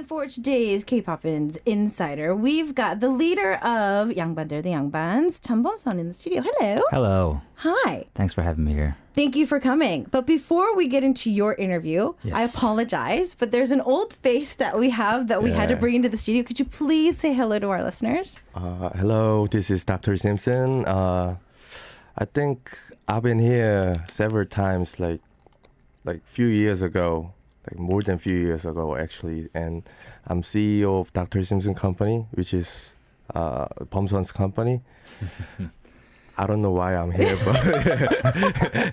And for today's K-Poppin's Insider, we've got the leader of Yangbander, the Yangbands, Jun Bum Sun in the studio. Hello. Hello. Hi. Thanks for having me here. Thank you for coming. But before we get into your interview, Yes. I apologize, but there's an old face that we have that we had to bring into the studio. Could you please say hello to our listeners? Hello, this is Dr. Simpson. I think I've been here several times, like few years ago, like more than a few years ago, actually. And I'm CEO of Dr. Simpson Company, which is Bum Sun's company. I don't know why I'm here, but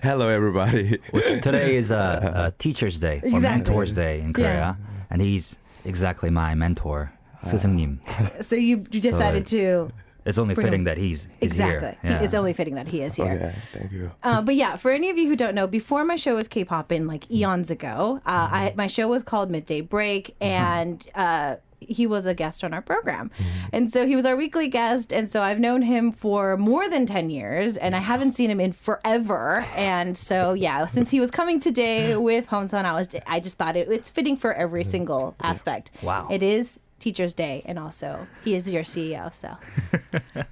hello, everybody. Well, today is a Teacher's Day or Mentor's Day in Korea, and he's exactly my mentor, 스승님. So you decided to... It's only fitting that he's exactly. here. It's only fitting that he is here. Okay, thank you. But yeah, for any of you who don't know, before my show was K-Poppin, like eons ago, my show was called Midday Break, and he was a guest on our program. And so he was our weekly guest, and so I've known him for more than 10 years, and I haven't seen him in forever. And so, yeah, since he was coming today with Bum Sun, I just thought it's fitting for every single aspect. Wow. It is Teacher's Day, and also he is your CEO, so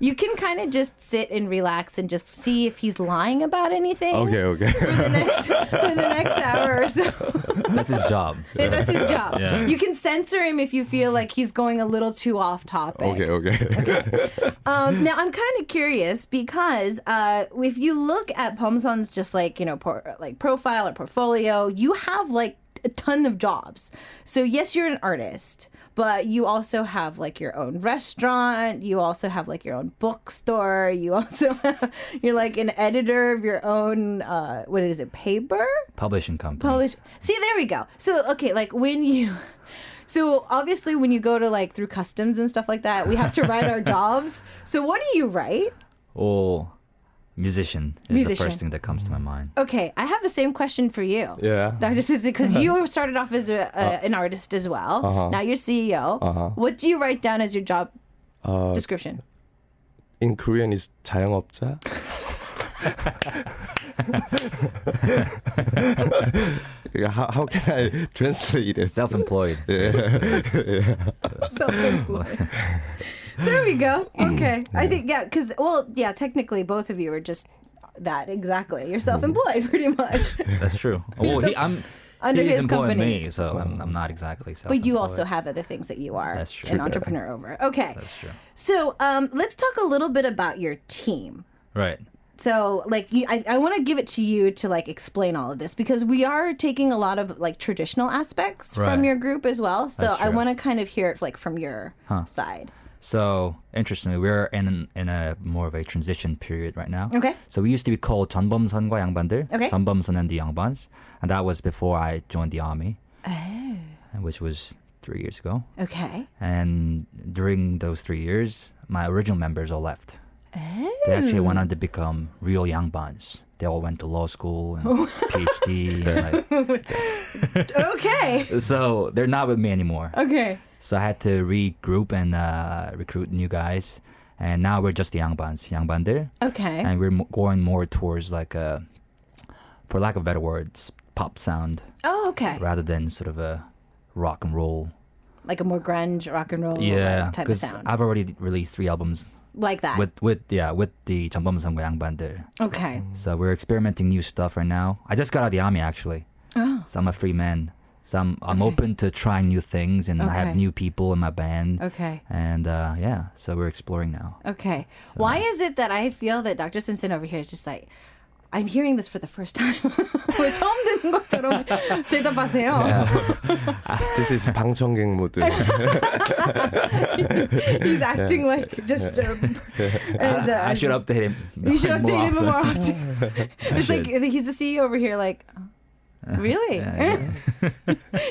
you can kind of just sit and relax and just see if he's lying about anything. Okay. For the next hour or so. That's his job. So. Yeah, that's his job. Yeah. You can censor him if you feel like he's going a little too off topic. Okay. Now I'm kind of curious because if you look at Bum Sun's just like profile or portfolio, you have like a ton of jobs. So yes, you're an artist, but you also have like your own restaurant. You also have like your own bookstore. You also you're like an editor of your own what is it, paper? Publishing company. See, there we go. So okay, like so obviously when you go to like through customs and stuff like that, we have to write our jobs. So what do you write? Oh, musician is the first thing that comes to my mind. Okay, I have the same question for you. Yeah. Because you started off as an artist as well. Now you're CEO. What do you write down as your job description? In Korean, it's 자영업자. How can I translate it? Self-employed. Self-employed. There we go. Okay. I think, technically both of you are just that exactly. You're self-employed pretty much. That's true. Well, Under he's his employing company. me, so I'm not exactly self-employed. But you also have other things that you are That's true. an entrepreneur over. Okay. That's true. So let's talk a little bit about your team. Right. So, like, I want to give it to you to, like, explain all of this because we are taking a lot of, like, traditional aspects from your group as well. So I want to kind of hear it, like, from your side. So, interestingly, we're in a more of a transition period right now. Okay. So we used to be called Jun Bum Sun과 양반들, Okay. Jun Bum Sun and the Yangbans, and that was before I joined the army, which was 3 years ago. Okay. And during those 3 years, my original members all left. They actually went on to become real Yangbans. They all went to law school and PhD. And Okay. so they're not with me anymore. Okay. So I had to regroup and recruit new guys. And now we're just the Yangbans, Yangban들. Okay. And we're going more towards like a, for lack of better words, pop sound. Oh, okay. Rather than sort of a rock and roll. Like a more grunge, rock and roll type of because sound. I've already released 3 albums. Like that. With the Jun Bum Sun과 양반들. Okay. So we're experimenting new stuff right now. I just got out of the army actually. Oh. So I'm a free man. So I'm open to trying new things, and I have new people in my band. Okay. And so we're exploring now. Okay. Why is it that I feel that Dr. Simpson over here is just like, I'm hearing this for the first time. 왜 처음 듣는 것처럼 대답하세요? This is 방청객 mood. He's acting like just I should update him. You should update him more often. often. It's like he's the CEO over here like, really?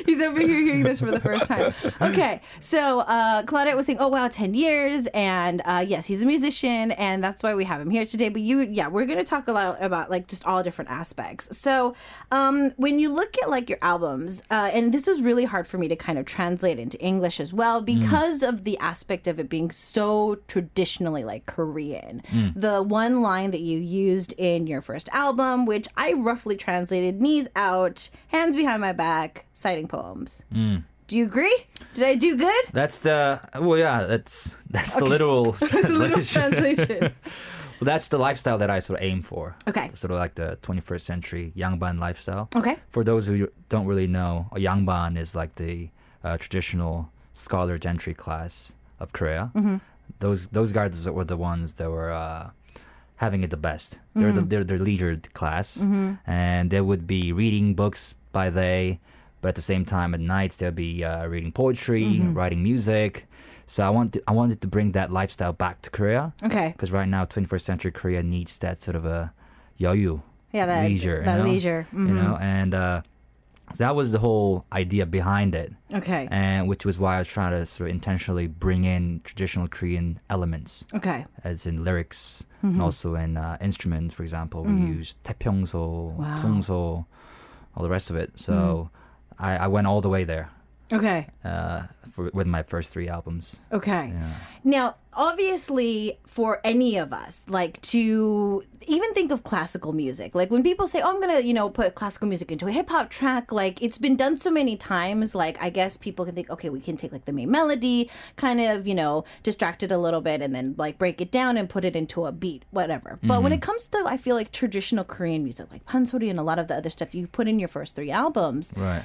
He's over here hearing this for the first time. Okay, so Claudette was saying, oh, wow, 10 years. And yes, he's a musician, and that's why we have him here today. But we're going to talk a lot about like just all different aspects. So when you look at like your albums, and this was really hard for me to kind of translate into English as well because of the aspect of it being so traditionally like Korean. The one line that you used in your first album, which I roughly translated, knees out, hands behind my back, citing poems. Do you agree? Did I do good? That's the that's the literal That's a little translation. Well, that's the lifestyle that I sort of aim for. Okay. Sort of like the 21st century Yangban lifestyle. Okay. For those who don't really know, a Yangban is like the traditional scholar gentry class of Korea. Mm-hmm. Those guys were the ones that were having it the best. They're the leisured class, and they would be reading books by day, but at the same time at nights they'll be reading poetry, writing music. So I wanted to bring that lifestyle back to Korea. Okay. Because right now, 21st century Korea needs that sort of a 여유, leisure, leisure. Mm-hmm. You know, and so that was the whole idea behind it. Okay. And which was why I was trying to sort of intentionally bring in traditional Korean elements. Okay. As in lyrics, and also in instruments. For example, we used 태평소, 퉁소, all the rest of it. So I went all the way there. Okay. With my first 3 albums. Okay. Yeah. Now, obviously, for any of us, like to even think of classical music, like when people say, "Oh, I'm gonna, put classical music into a hip hop track," like it's been done so many times. Like I guess people can think, okay, we can take like the main melody, kind of, distract it a little bit, and then like break it down and put it into a beat, whatever. But when it comes to, I feel like traditional Korean music, like pansori and a lot of the other stuff you put in your first 3 albums, Right.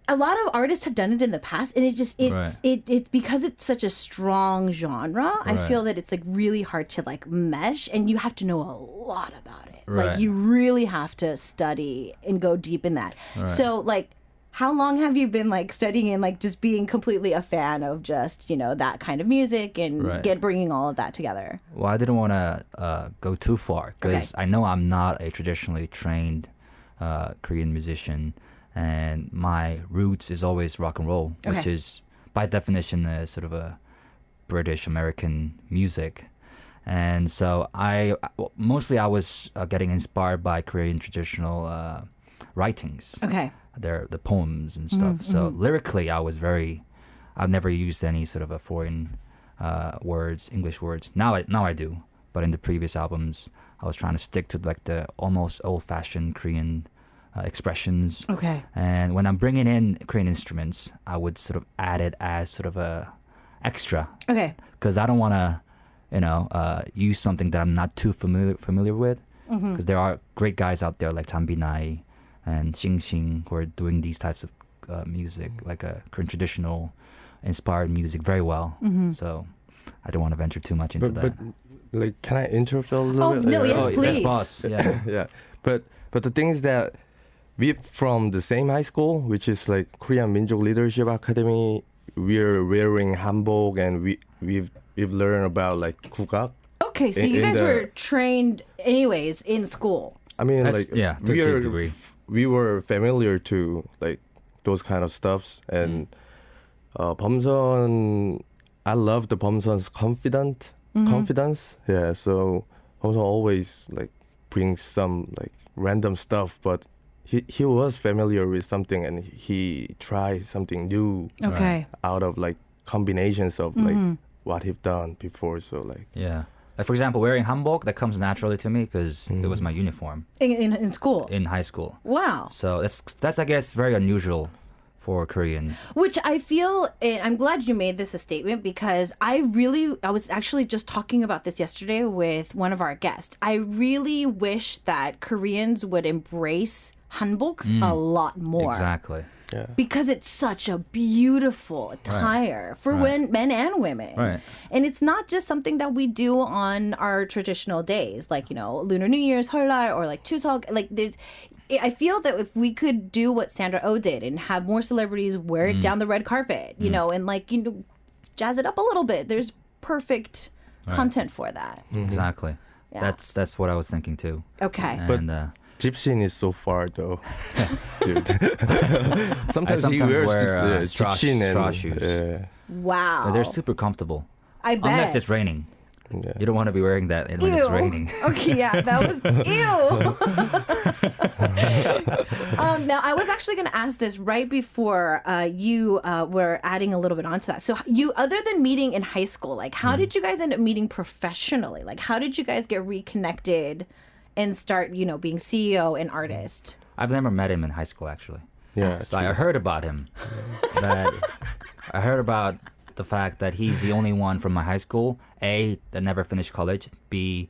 a lot of artists have done it in the past, and it's Right. because it's such a strong genre. I Right. feel that it's like really hard to like mesh, and you have to know a lot about it. Right. Like you really have to study and go deep in that. Right. So like, how long have you been like studying and like just being completely a fan of just that kind of music and Right. bringing all of that together? Well, I didn't want to go too far because I know I'm not a traditionally trained Korean musician. And my roots is always rock and roll, which is by definition a sort of a British American music. And so I was getting inspired by Korean traditional writings. Okay. The poems and stuff. So lyrically, I've never used any sort of a foreign words, English words. Now I do. But in the previous albums, I was trying to stick to like the almost old-fashioned Korean expressions. Okay. And when I'm bringing in Korean instruments, I would sort of add it as sort of a extra. Okay. Because I don't want to, use something that I'm not too familiar with. Because there are great guys out there like Tambinai and Xing Xing who are doing these types of music, like a Korean traditional inspired music very well. So I don't want to venture too much into that. But like, can I interrupt a little bit? No, yes, please. Yes, boss. Yeah. Yeah. But the thing is that we from the same high school, which is like Korean Minjok Leadership Academy. We're wearing hanbok, and we've learned about like kugak. Okay, so you guys were trained anyways in school. I mean, That's- like to a degree. we were familiar to like those kind of stuffs, and Bum Sun, I love the Bum Sun's confidence. Yeah, so Bum Sun always like brings some like random stuff, but he was familiar with something, and he tried something new Okay. out of like combinations of like what he've done before. So like Yeah. Like for example, wearing hanbok, that comes naturally to me because it was my uniform In school. in high school. Wow. So that's I guess very unusual for Koreans. Which I feel, and I'm glad you made this a statement because I was actually just talking about this yesterday with one of our guests. I really wish that Koreans would embrace hanboks a lot more. Exactly. yeah. Because it's such a beautiful attire for men and women. Right. And it's not just something that we do on our traditional days, like, Lunar New Year's, Seollal, or like Chuseok. Like, I feel that if we could do what Sandra Oh did and have more celebrities wear it down the red carpet, and like, jazz it up a little bit, there's perfect content for that. Exactly. Yeah. That's what I was thinking too. Okay. And Gypsy is so far though, dude. Sometimes I he sometimes wears wear, straw gypsy shoes. Wow. they're super comfortable. I bet. Unless it's raining. Yeah. You don't want to be wearing that when it's raining. Okay, yeah, that was ew. Now, I was actually going to ask this right before you were adding a little bit onto that. So, you, other than meeting in high school, like, how did you guys end up meeting professionally? Like, how did you guys get reconnected and start, being CEO and artist? I've never met him in high school actually. Yeah. So I heard about him. I heard about the fact that he's the only one from my high school, A, that never finished college, B,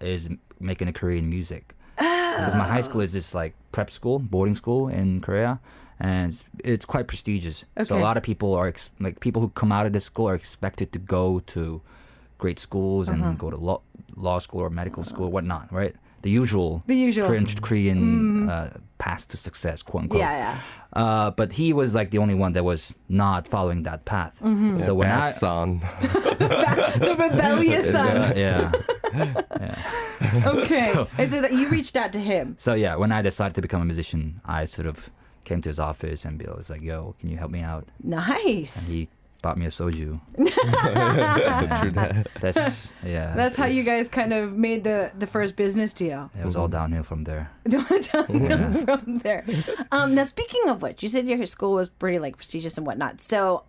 is making a career in music. Because my high school is this like prep school, boarding school in Korea, and it's quite prestigious. So a lot of people are like people who come out of this school are expected to go to great schools and go to law school or medical school, whatnot, right? The usual Korean path to success, quote unquote. Yeah. But he was like the only one that was not following that path. So when son. The rebellious son. Yeah. Okay. And so that you reached out to him. So yeah, when I decided to become a musician, I sort of came to his office and was like, "Yo, can you help me out?" Nice. And he bought me a soju. True that. That's how you guys kind of made the first business deal. It was all downhill from there. From there. Now, speaking of which, you said your school was pretty like prestigious and whatnot. So,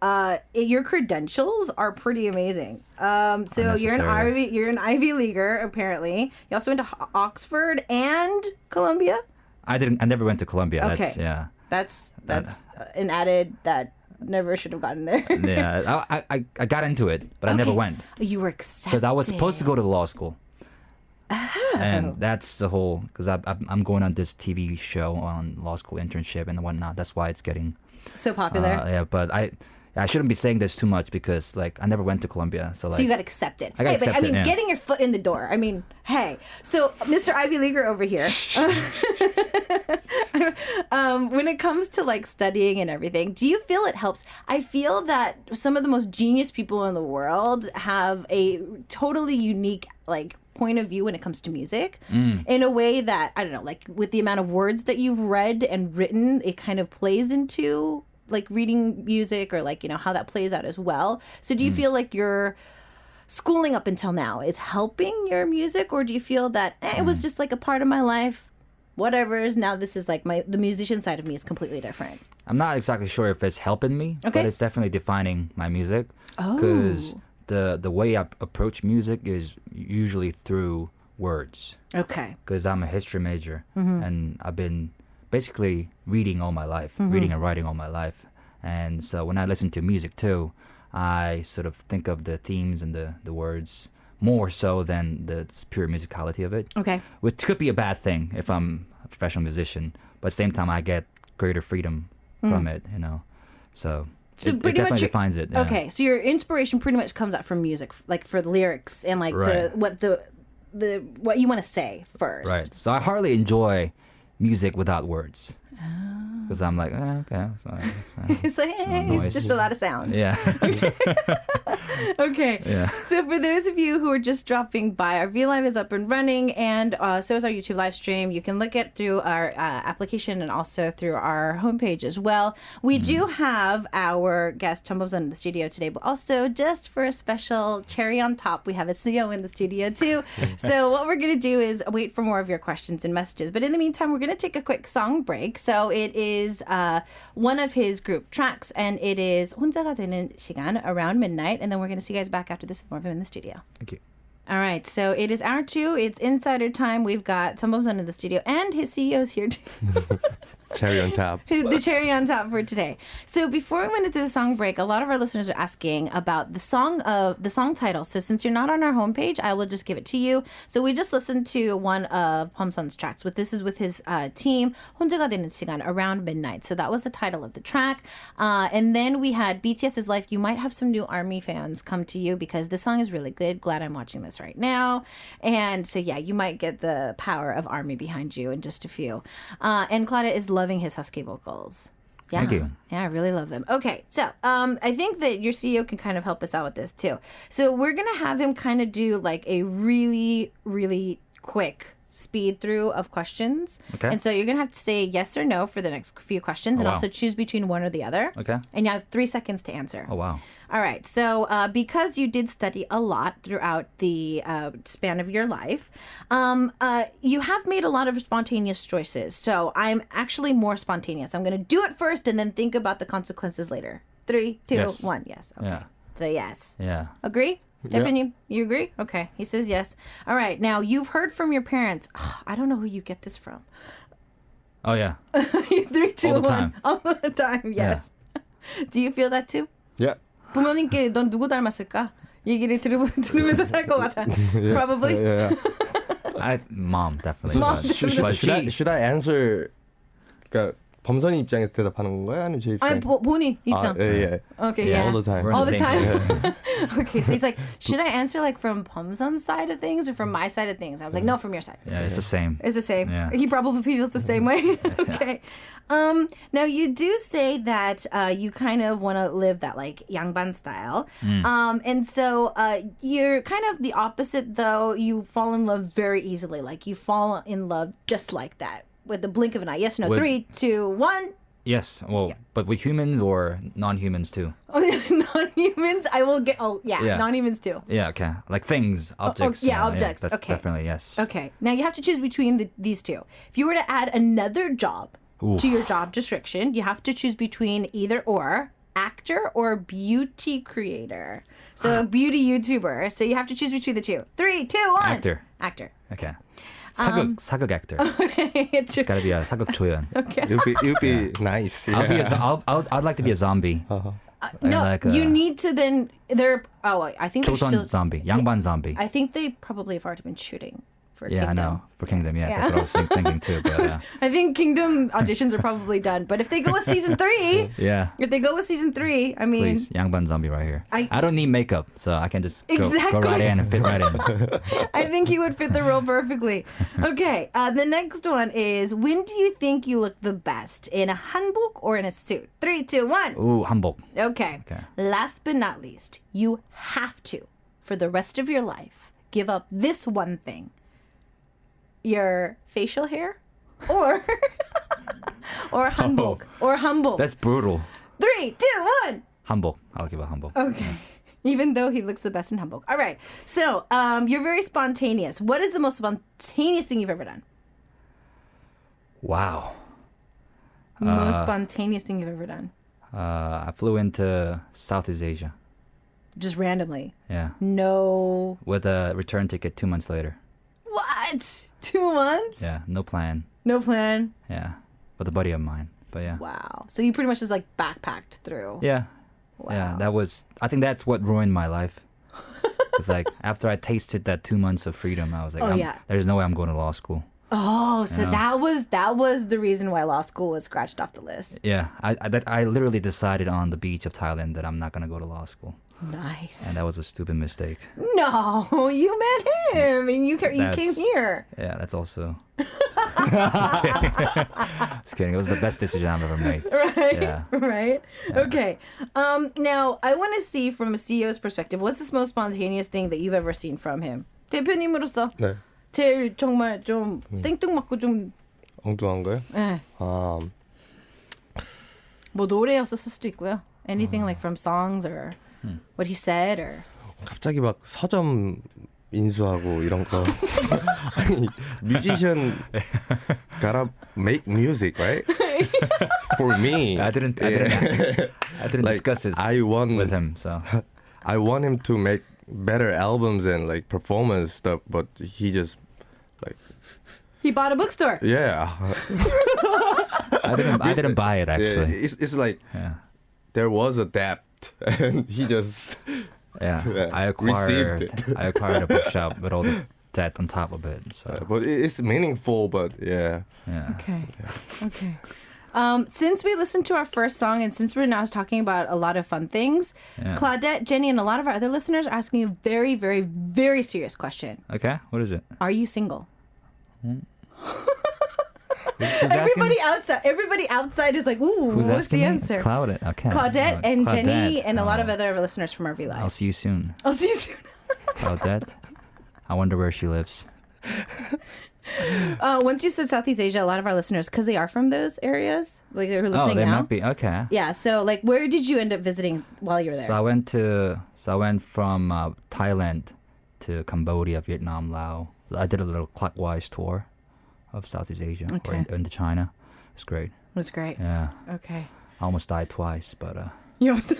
your credentials are pretty amazing. So you're an Ivy Leaguer apparently. You also went to Oxford and Columbia. I never went to Columbia. Okay. That's an added that. Never should have gotten there. Yeah, I got into it, but I never went. You were accepted. Because I was supposed to go to law school. Oh. And that's the whole, because I'm going on this TV show on law school internship and whatnot. That's why it's getting so popular. Yeah, but I shouldn't be saying this too much because like I never went to Columbia. So you got accepted. Getting your foot in the door. I mean, hey. So Mr. Ivy Leaguer over here. When it comes to like studying and everything, do you feel it helps? I feel that some of the most genius people in the world have a totally unique like point of view when it comes to music in a way that, I don't know, like with the amount of words that you've read and written, it kind of plays into like reading music or like, you know, how that plays out as well. So do you feel like your schooling up until now is helping your music, or do you feel that it was just like a part of my life, whatever is now this is like the musician side of me is completely different? I'm not exactly sure if it's helping me, but it's definitely defining my music. Because the way I approach music is usually through words. Okay. Because I'm a history major and I've been basically reading all my life, reading and writing all my life. And so when I listen to music too, I sort of think of the themes and the words more so than the pure musicality of it. Okay. Which could be a bad thing if I'm a professional musician, but at the same time I get greater freedom from it, you know. So it definitely defines it. Yeah. Okay, so your inspiration pretty much comes out from music, like for the lyrics and like what you want to say first. Right. So I hardly enjoy music without words. Because I'm like, okay. It's like, it's just a lot of sounds. Yeah. Okay. Yeah. So for those of you who are just dropping by, our V Live is up and running, and so is our YouTube live stream. You can look at through our application and also through our homepage as well. We do have our guest Jun Bum Sun in the studio today, but also just for a special cherry on top, we have a CEO in the studio too. So what we're going to do is wait for more of your questions and messages. But in the meantime, we're going to take a quick song break. So it is one of his group tracks, and it is 혼자가 되는 시간, Around Midnight, and then we're going to see you guys back after this with more of him in the studio. Thank you. All right, so it is hour 2. It's insider time. We've got Jun Bum Sun in the studio, and his CEO's here too. Cherry on top. The cherry on top for today. So before we went into the song break, a lot of our listeners are asking about the song title. So since you're not on our homepage, I will just give it to you. So we just listened to one of Bum Sun's tracks. This is with his team, 혼자가 되는 시간, Around Midnight. So that was the title of the track. And then we had BTS's Life. You might have some new ARMY fans come to you because this song is really good. Glad I'm watching this right now. And so yeah, you might get the power of ARMY behind you in just a few. And Claudia is loving his husky vocals. Yeah. Thank you. Yeah, I really love them. Okay, so I think that your CEO can kind of help us out with this too. So we're going to have him kind of do like a really, really quick speed through of questions. Okay. And so you're going to have to say yes or no for the next few questions and also choose between one or the other. Okay. And you have 3 seconds to answer. Oh, wow. All right. So because you did study a lot throughout the span of your life, you have made a lot of spontaneous choices. So I'm actually more spontaneous. I'm going to do it first and then think about the consequences later. 3, 2, 1. Yes. Okay. Yeah. So yes. Yeah. Agree? Opinion? You agree? Okay. He says yes. All right. Now, you've heard from your parents. I don't know who you get this from. Oh yeah. 3, 2, All the 1. time. All the time. Yes. Do you feel that too? Yeah. 부모님께 넌 누구 닮았을까? 얘기를 들으면서 살 것 같아. Yeah. Probably. Yeah. Mom definitely. Mom but- definitely. but she- Should I answer? 그러니까 범선이 입장에서 대답하는 건가요? 아니면 제 입장? 아니 본인 입장. 예. Okay, Yeah. yeah. All the time. We're in All the same time. page. Okay, so he's like, should I answer like from Pumsun's side of things or from my side of things? I was like, no, from your side. Yeah, it's the same. It's the same. Yeah. He probably feels the same way. Okay. Now you do say that you kind of want to live that like Yangban style. And so you're kind of the opposite though. You fall in love very easily. Like you fall in love just like that with the blink of an eye. Yes or no? With- 3, 2, 1. Yes. Well, but with humans or non-humans too. Oh, non-humans. I will get. Oh, yeah. Yeah. Non-humans too. Yeah. Okay. Like things, objects. yeah, objects. That's Okay. definitely yes. Okay. Now you have to choose between these two. If you were to add another job Ooh. to your job description, you have to choose between either or actor or beauty creator. So a beauty YouTuber. So you have to choose between the two. 3, 2, 1. Actor. Actor. Okay. 사극 actor. It's gotta be a 사극 조연. You'll be nice. I'll be Yeah. I'd like to be a zombie. No, like, you need to then. I think they're 조선 still. zombie, 양반 zombie. I think they probably have already been shooting for Yeah, I Kingdom. know. For Kingdom, yeah. Yeah. That's what I was thinking too. But, I think Kingdom auditions are probably done. But if they go with season 3, yeah. if they go with season 3, I mean, Please, 양반 zombie right here. I- I don't need makeup, so I can just go Exactly. right in and fit right in. I think he would fit the role perfectly. Okay, the next one is, when do you think you look the best? In a hanbok or in a suit? 3, 2, 1. Ooh, hanbok. Okay. Okay. Last but not least, you have to, for the rest of your life, give up this one thing. Your facial hair or or hanbok or hanbok. That's brutal. 3, 2, 1. hanbok. I'll give a hanbok. Okay. Even though he looks the best in hanbok. All right. So, you're very spontaneous. What is the most spontaneous thing you've ever done? Wow. Most spontaneous thing you've ever done? I flew into Southeast Asia. Just randomly. Yeah. No. With a return ticket 2 months later. What? 2 months? Yeah. No plan. No plan? Yeah. With a buddy of mine. But yeah. Wow. So you pretty much just like backpacked through. Yeah. Wow. Yeah. I think that's what ruined my life. It's like after I tasted that 2 months of freedom, I was like, Oh, yeah. there's no way I'm going to law school. Oh, so Yeah. that was the reason why law school was scratched off the list. Yeah. I literally decided on the beach of Thailand that I'm not going to go to law school. Nice. And that was a stupid mistake. No, you met him and you came That's- here. Yeah, that's also. Just kidding. Just kidding. It was the best decision I've ever made. Right? Yeah. Right? Okay. Now, I want to see from a CEO's perspective, what's the most spontaneous thing that you've ever seen from him? 대표님으로서 네. 제일 정말 좀 생뚱맞고 좀 엉뚱한 거요? 예. 뭐 노래였었을 수도 있고요. Anything like from songs or what he said or 갑자기 막 서점 인수하고 이런 거. 아니, musician gotta make music, right? For me. I didn't Like, discuss it with him. So I want him to make better albums and like performance stuff, but he just like he bought a bookstore. yeah. I didn't buy it actually. Yeah, it's like Yeah. there was a debt and he just Yeah. Yeah, I received it. acquired a bookshop with all the debt on top of it. So but it's meaningful, but yeah. yeah. Okay. Okay. Since we listened to our first song and since we're now talking about a lot of fun things, Yeah. Claudette, Jenny, and a lot of our other listeners are asking a very, very, very serious question. Okay. What is it? Are you single? Who's Everybody outside is like, ooh, Who's what's the asking me? answer? Claudette. Okay. Claudette and Jenny Claudette. and a lot of Oh. other listeners from RV I'll Live. see you soon. I'll see you soon. Claudette. I wonder where she lives. Once you said Southeast Asia, a lot of our listeners, because they are from those areas, like they're listening they now. might be. Okay. Yeah. So, like, where did you end up visiting while you were there? So I went from Thailand to Cambodia, Vietnam, Laos. I did a little clockwise tour of Southeast Asia or Okay. into China. It's great. It was great. Yeah. Okay. I almost died twice, but Yes.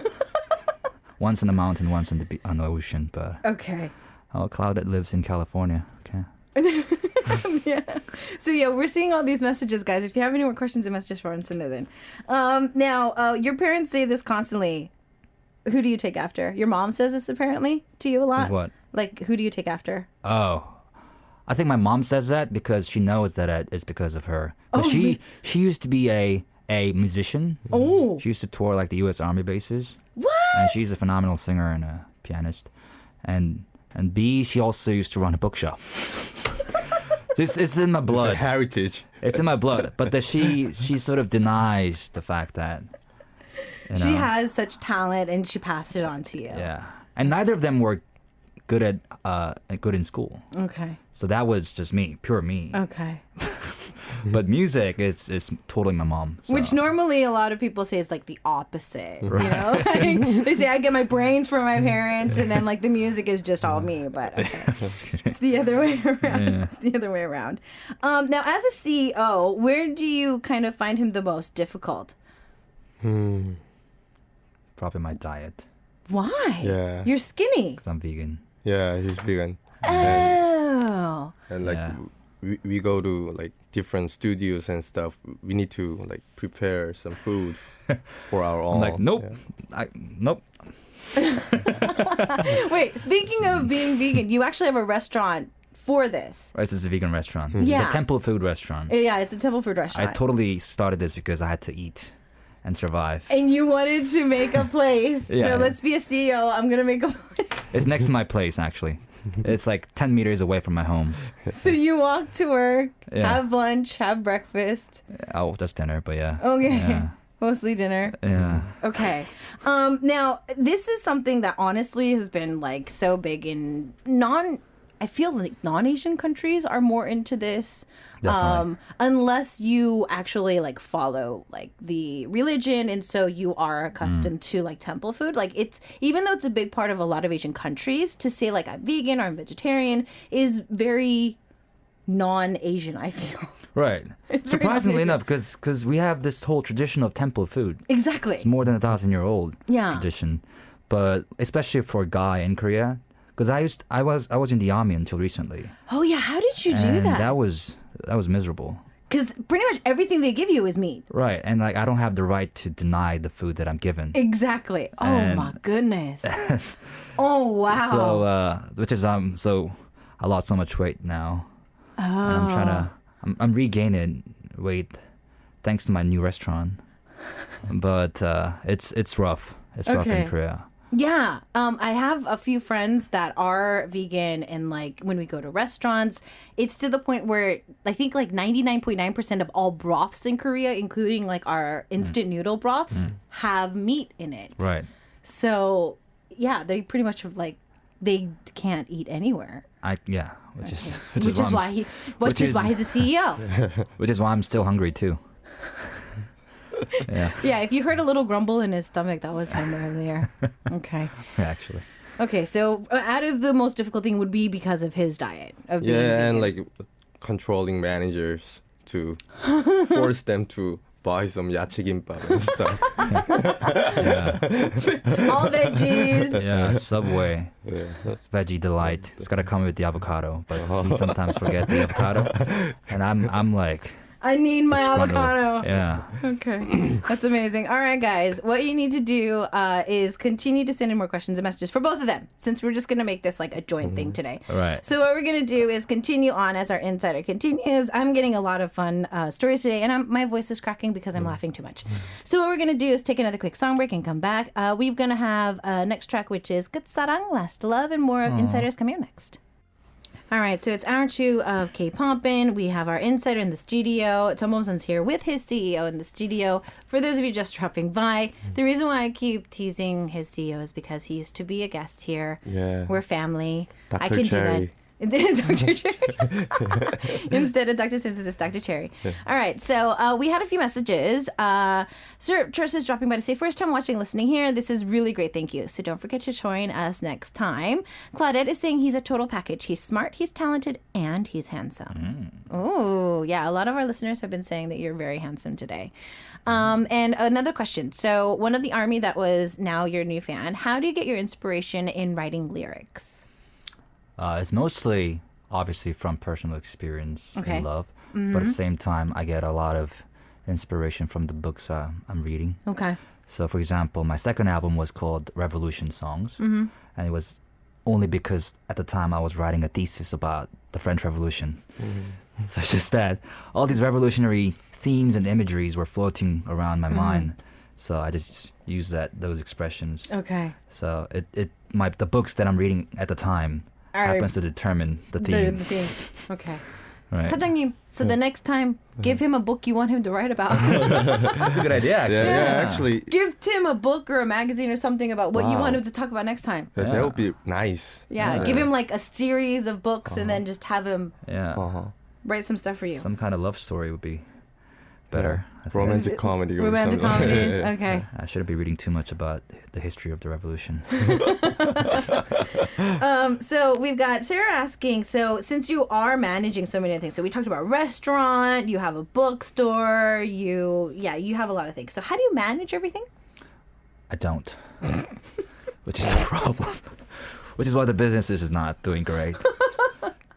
once in the mountain, once on the ocean. But Okay. Claudette lives in California. Okay. Yeah. So yeah, we're seeing all these messages, guys. If you have any more questions and messages for us, send it in. Now, your parents say this constantly. Who do you take after? Your mom says this apparently to you a lot. Says what? Like, who do you take after? Oh, I think my mom says that because she knows that it's because of her. 'Cause she used to be a musician. Oh. She used to tour like the U.S. Army bases. What? And she's a phenomenal singer and a pianist. And B, she also used to run a bookshop. It's in my blood. It's a heritage. It's in my blood. But that she sort of denies the fact that She has such talent and she passed it on to you. Yeah. And neither of them were good in school. Okay. So that was just me, pure me. Okay. But music is totally my mom. So. Which normally a lot of people say is like the opposite. Right. You know, like, they say I get my brains from my parents, and then like the music is just all me. But okay. It's the other way around. Yeah. It's the other way around. Now, as a CEO, where do you kind of find him the most difficult? Probably my diet. Why? Yeah. You're skinny. Because I'm vegan. Yeah, he's vegan. Oh. And like Yeah. we go to like different studios and stuff. We need to like prepare some food for our own. I'm like, nope. Yeah. Nope. Wait, speaking of being vegan, you actually have a restaurant for this. This is a vegan restaurant. Yeah. It's a temple food restaurant. Yeah, it's a temple food restaurant. I totally started this because I had to eat and survive. And you wanted to make a place. Yeah. So let's be a CEO. I'm going to make a place. It's next to my place, actually. It's like 10 meters away from my home. So you walk to work, Yeah. have lunch, have breakfast. Oh, just dinner, but yeah. Okay. Yeah. Mostly dinner. Yeah. Okay. Now, this is something that honestly has been like so big in I feel like non-Asian countries are more into this. Definitely. Unless you actually like follow like the religion, and so you are accustomed to like temple food. Like it's, even though it's a big part of a lot of Asian countries, to say like I'm vegan or I'm vegetarian is very non-Asian, I feel. Right. It's very Surprisingly non-Asian. enough, because we have this whole tradition of temple food. Exactly. It's more than 1,000-year-old Yeah. tradition. But especially for a guy in Korea, because I was in the army until recently. Oh yeah, how did you do And that? that was miserable. Because pretty much everything they give you is meat. Right. And like I don't have the right to deny the food that I'm given. Exactly. Oh And- my goodness. Oh wow. So which is so I lost so much weight now. Oh. And I'm regaining weight thanks to my new restaurant. But it's rough. It's rough Okay. in Korea. Yeah, I have a few friends that are vegan, and like when we go to restaurants, it's to the point where I think like 99.9% of all broths in Korea, including like our instant noodle broths, have meat in it. Right. So yeah, they pretty much have like they can't eat anywhere. Which is Which is why he's a CEO. which is why I'm still hungry too. Yeah, Yeah, if you heard a little grumble in his stomach, that was him earlier. Okay. actually. Okay, so out of the most difficult thing would be because of his diet of being Yeah, and vegan. like controlling managers to force them to buy some yache gimbap and stuff. Yeah, all veggies. yeah. Subway, Yeah. it's veggie delight. It's gotta come with the avocado, but he sometimes forget the avocado, and I'm like I need my disgruntled. avocado. Yeah. Okay. That's amazing. All right, guys. What you need to do is continue to send in more questions and messages for both of them, since we're just going to make this like a joint thing today. All right. So what we're going to do is continue on as our insider continues. I'm getting a lot of fun stories today, and my voice is cracking because I'm laughing too much. So what we're going to do is take another quick song break and come back. We're going to have next track, which is Sarang, Last Love, and more of Insiders coming up next. All right, so it's hour 2 of K-Poppin. We have our insider in the studio. Jun Bum Sun's here with his CEO in the studio. For those of you just dropping by, the reason why I keep teasing his CEO is because he used to be a guest here. Yeah. We're family. I Dr. can Cherry. do that. Dr. Cherry. Instead of Dr. Simpson, it's Dr. Cherry. All right, so we had a few messages. Sir Trust is dropping by to say, first time watching, listening here. This is really great. Thank you. So don't forget to join us next time. Claudette is saying he's a total package. He's smart, he's talented, and he's handsome. Ooh, yeah. A lot of our listeners have been saying that you're very handsome today. And another question. So one of the Army that was now your new fan, how do you get your inspiration in writing lyrics? It's mostly obviously from personal experience and love. But at the same time, I get a lot of inspiration from the books I'm reading. Okay. So, for example, my second album was called Revolution Songs. And it was only because at the time I was writing a thesis about the French Revolution. So it's just that all these revolutionary themes and imageries were floating around my mind. So I just used those expressions. Okay. So the books that I'm reading at the time happens to determine the theme. The theme. Okay. Right. 사장님, so the next time, give him a book you want him to write about. That's a good idea, actually. Yeah, actually. Give Tim a book or a magazine or something about what you want him to talk about next time. Yeah, that would be nice. Yeah, give him like a series of books and then just have him write some stuff for you. Some kind of love story would be better. I think. Romantic comedy. Or Romantic something. comedies, okay. I shouldn't be reading too much about the history of the revolution. So we've got Sarah asking, so since you are managing so many things, so we talked about restaurant, you have a bookstore, you have a lot of things. So how do you manage everything? I don't, which is a problem. Which is why the business is not doing great.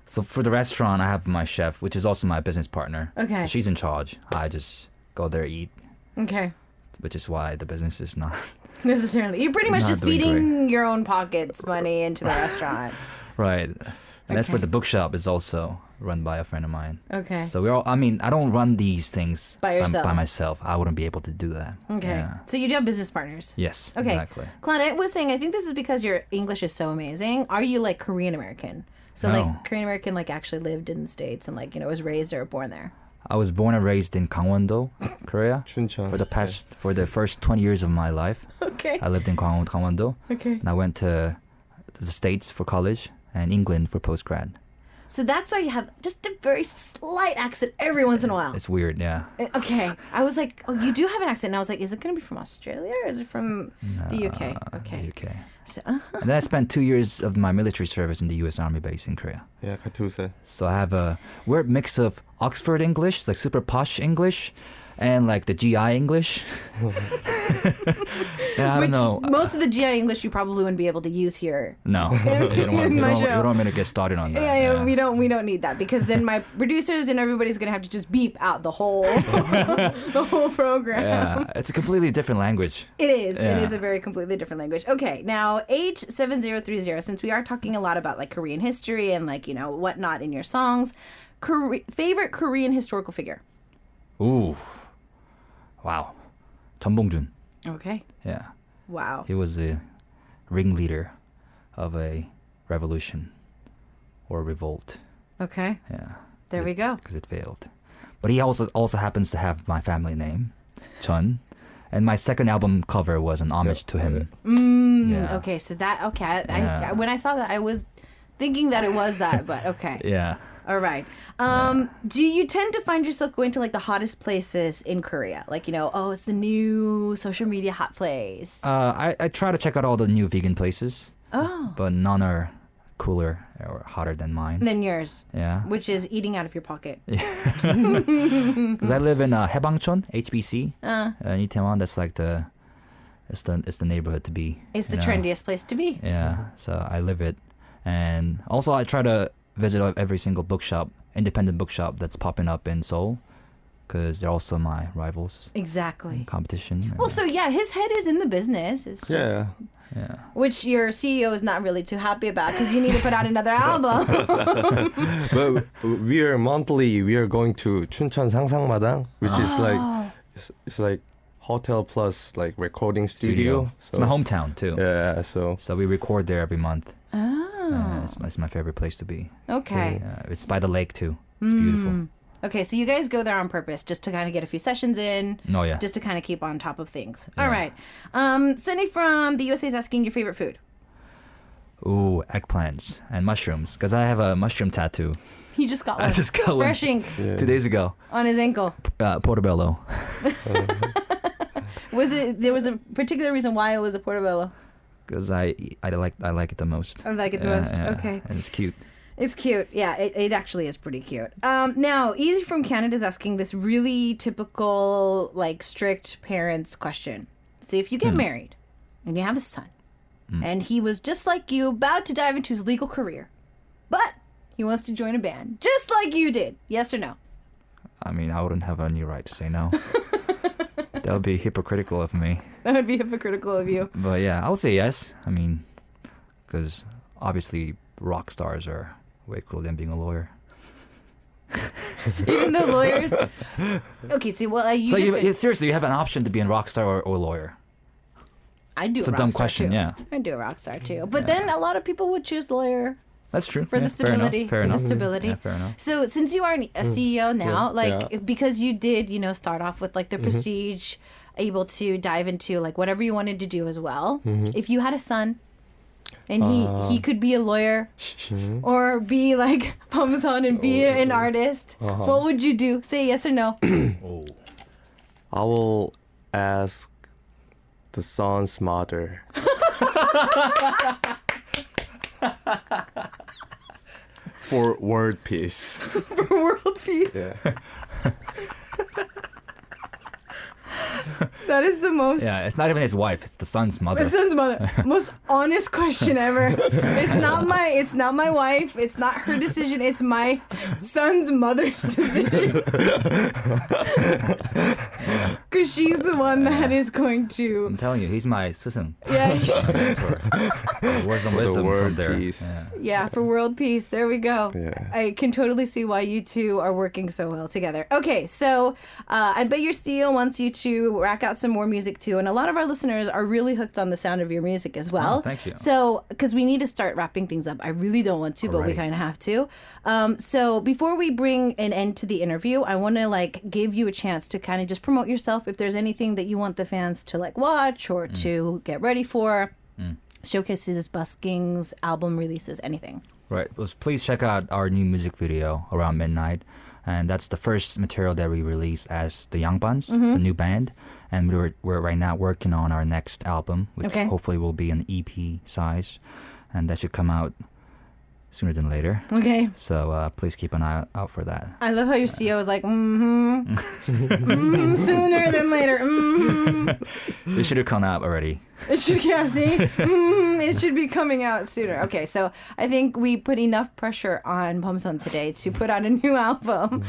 So for the restaurant, I have my chef, which is also my business partner. Okay. She's in charge. I just go there, eat. Okay. Which is why the business is not necessarily. You're pretty much not just doing feeding your own pockets money into the restaurant. right. And that's for the bookshop is also run by a friend of mine. Okay. So I don't run these things By myself. I wouldn't be able to do that. Okay. Yeah. So you do have business partners. Yes. Okay. Exactly. Claudette was saying, I think this is because your English is so amazing. Are you like Korean American? So No. like Korean American like actually lived in the States and like, was raised or born there. I was born and raised in Gangwon-do, Korea. Chuncheon. For the first 20 years of my life. Okay. I lived in Gangwon-do. Okay. And I went to the States for college and England for postgrad. So that's why you have just a very slight accent every once in a while. It's weird, yeah. Okay. I was like, oh, you do have an accent. And I was like, is it going to be from Australia or is it from the UK? Okay. UK. So, And then I spent 2 years of my military service in the U.S. Army base in Korea. Yeah, Katuse. So I have a weird mix of Oxford English, like super posh English, and like the GI English. Yeah, I don't know. Most of the GI English you probably wouldn't be able to use here. No, you don't want me to get started on that. Yeah, we don't need that because then my producers and everybody's gonna have to just beep out the whole the whole program. Yeah, it's a completely different language. It is. Yeah. It is a very completely different language. Okay, now H7030, since we are talking a lot about like Korean history and like whatnot in your songs, favorite Korean historical figure. Ooh, wow, Jun Bum Sun. Okay. Yeah, Wow. he was the ringleader of a revolution or revolt. Okay. Yeah. There we go. Because it failed. But he also happens to have my family name, Chun. And my second album cover was an homage to him. Yeah. Okay, so that I Yeah. when I saw that I was thinking that it was that, but okay. Yeah. All right. Do you tend to find yourself going to like the hottest places in Korea? Like, it's the new social media hot place. I try to check out all the new vegan places. Oh. But none are cooler or hotter than mine. Than yours. Yeah. Which is eating out of your pocket. Because I live in Haebangchon, HBC. In Itaewon, that's like it's the neighborhood to be. It's the trendiest place to be. Yeah. So I live it. And also I try to visit every single independent bookshop that's popping up in Seoul, because they're also my rivals. Exactly. Competition. Well, so yeah, his head is in the business. It's just, Yeah. which your CEO is not really too happy about because you need to put out another album. But we are going to Chuncheon 상상마당, which is like it's like hotel plus like recording studio. It's my hometown too. Yeah, so we record there every month. Oh. It's my favorite place to be. Okay. It's by the lake too. It's beautiful. Okay, so you guys go there on purpose just to kind of get a few sessions in. Oh yeah. Just to kind of keep on top of things. All right. Sunny from the USA is asking your favorite food. Ooh, eggplants and mushrooms, because I have a mushroom tattoo. He just got one. I just got one. Fresh ink 2 days ago. on his ankle. Portobello. There was a particular reason why it was a portobello? Because I like it the most. I like it the most. Yeah. Okay. And it's cute. It's cute. Yeah, it actually is pretty cute. Now, Easy from Canada is asking this really typical, like, strict parents question. So if you get married and you have a son, and he was just like you, about to dive into his legal career, but He wants to join a band, just like you did. Yes or no? I mean, I wouldn't have any right to say no. That would be hypocritical of me. That would be hypocritical of you. But yeah, I would say yes. I mean, because obviously rock stars are way cooler than being a lawyer. Even though lawyers... Okay, see, well, seriously, you have an option to be a rock star or lawyer. I'd do it's a a rock dumb star question, too. yeah. I'd do a rock star too. But then a lot of people would choose lawyer. That's true. For the stability. Fair enough. The stability. Yeah, fair enough. So since you are a CEO now, because you did, start off with like the prestige, able to dive into like whatever you wanted to do as well. If you had a son and he could be a lawyer or be like Bum Sun and be an artist, what would you do? Say yes or no. I will ask the son's mother. For world peace. For world peace. Yeah. That is the most... Yeah, it's not even his wife. It's the son's mother. The son's mother. Most honest question ever. It's not my wife. It's not her decision. It's my son's mother's decision. Because she's the one that is going to... I'm telling you, he's my sisung. Yeah. Words of wisdom from there. Peace. Yeah, for world peace. There we go. Yeah. I can totally see why you two are working so well together. Okay, so I bet your CEO wants you to rack out some more music too, and a lot of our listeners are really hooked on the sound of your music as well. Oh, thank you. So, because we need to start wrapping things up. I really don't want to, but we kind of have to. So before we bring an end to the interview, I want to give you a chance to kind of just promote yourself. If there's anything that you want the fans to watch or to get ready for, showcases, buskings, album releases, anything. Right. Well, please check out our new music video, Around Midnight. And that's the first material that we released as the Young Buns, the new band. And we're right now working on our next album, which hopefully will be an EP size. And that should come out sooner than later. Okay. So please keep an eye out for that. I love how your CEO is like, sooner than later. It should have come out already. It should, yeah, see? It should be coming out sooner. Okay, so I think we put enough pressure on Bum Sun today to put out a new album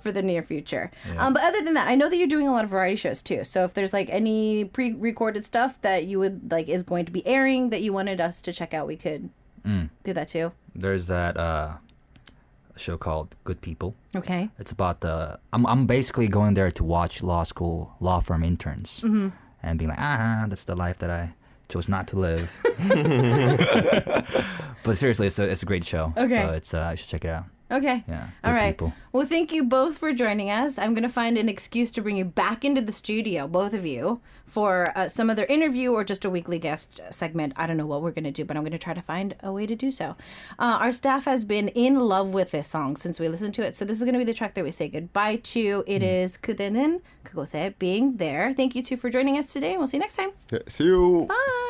for the near future. Yeah. But other than that, I know that you're doing a lot of variety shows too. So if there's any pre-recorded stuff that you would is going to be airing that you wanted us to check out, we could do that too. There's that show called Good People. Okay. It's about I'm basically going there to watch law firm interns and being like, that's the life that I chose not to live. But seriously, it's a great show. Okay. So you should check it out. Okay. Yeah. All right. People. Well, thank you both for joining us. I'm going to find an excuse to bring you back into the studio, both of you, for some other interview or just a weekly guest segment. I don't know what we're going to do, but I'm going to try to find a way to do so. Our staff has been in love with this song since we listened to it. So this is going to be the track that we say goodbye to. It is 그대는 그곳에, being there. Thank you two for joining us today, and we'll see you next time. Yeah, see you. Bye.